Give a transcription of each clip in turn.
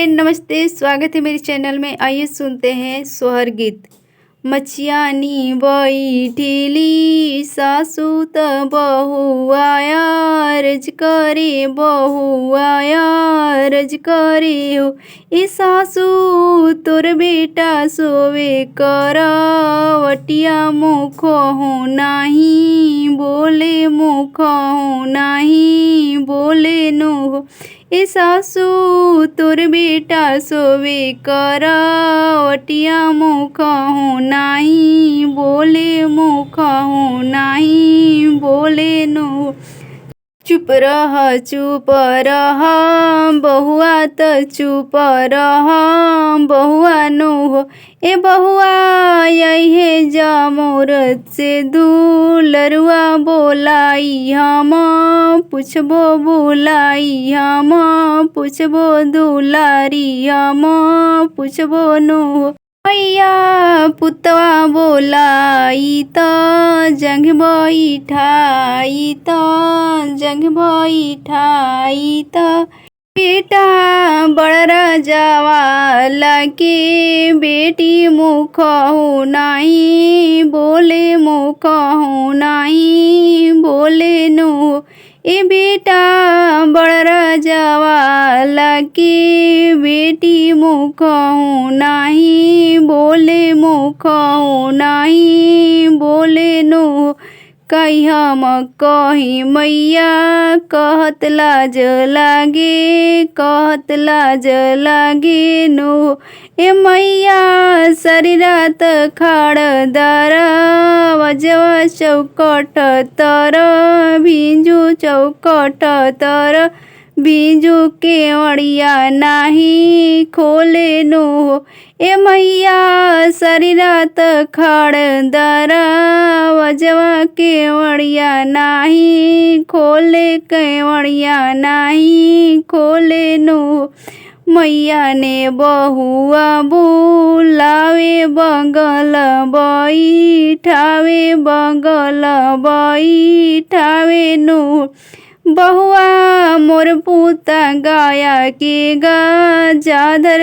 नमस्ते, स्वागत है मेरे चैनल में। आइए सुनते हैं सोहर गीत। मचियानी बैठिली सासू त बहू आया, रज करे बहू आया, रज करे हो। ए सासू तोर बेटा सोवे करवटिया, मुख हो नाही बोले, मुख हो नाही बोले नो हो। ए सासू तोर बेटा सोवे करवटिया, मुख हो नाही बोले, मुख हो नाही बोले नो। चुप रह बहुआ त चुप रह बहुआ नो हो। ए बहुआ यही जमोरत से दुलरुआ बोलाई हम पूछबो, बोलाई हम पूछबो, दुलारी हम पूछबो नो हो। मैया पुतवा बोलाई त जंग बैठाई त जंग बैठाई त। बेटा बड़ राजावाला के बेटी मुख हो नाही बोले, मुख हो नाही बोले नो। ए बेटा बड़ राजावाला के बेटी मुख हो नाही बोले, मुख हो नाही बोले नो। कही हम कही मैया कहत लाज लागे, कहत लाज लागे नो। ए मैया सारी रात खाड़ दर वजवा चौकट तर भिंजू चौकट तर बीजू केवड़िया नाही खोले नो। ए मैया सारी रात खाड़ दरा वजवा केवड़िया नाही खोले, केवड़िया नाही खोले नो। मैया ने बहुआ बुलावे बगल बैठावे, बगल बैठावे नो। बहुआ मोर पूता गाया के गाजाधर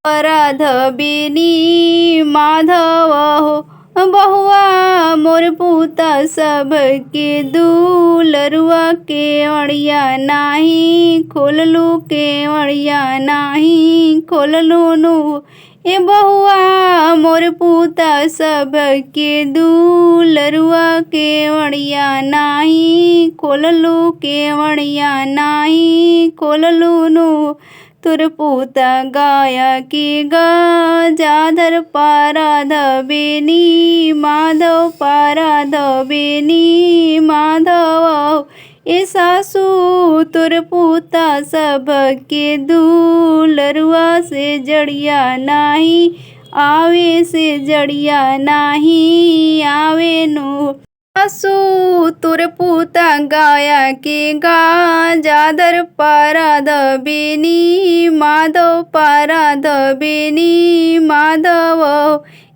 राध बेनी माधव हो। बहुआ मोर पूता सब के दुलरुआ केवड़िया नाही खोललू, केवड़िया नाही खोललू नो। ए बहुआ मोर पूता सब के दुलरुआ केवड़िया नाही खोललू, केवड़िया नाही खोललू नो। तुर पूता गाया के गाजाधर पाराध बेनी माधव, पाराध बेनी माधव। ए सासू तुर पूता सब के दुलरुआ से जड़िया नाही आवे, से जड़िया नाही आवे नो। सासू तुर पूता गाया के गाजाधर पाराध बेनी माधव, पाराध बेनी माधव।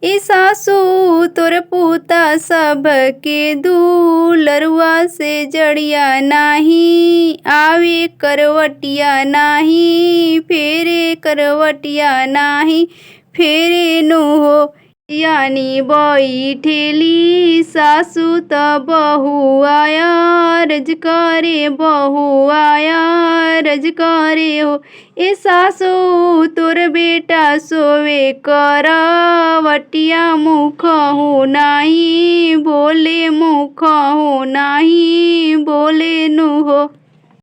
ए सासू तुर पूता सब के दुलरुआ से जड़िया नाही आवे, करवटिया नाही फेरे, करवटिया नाही फेरे नो हो। यानी बैठिली सासू त बहू आया, रज करे बहू आया, रज करे हो। ए सासू तोर बेटा सोवे करवटिया, मुख हो नाही बोले, मुख हो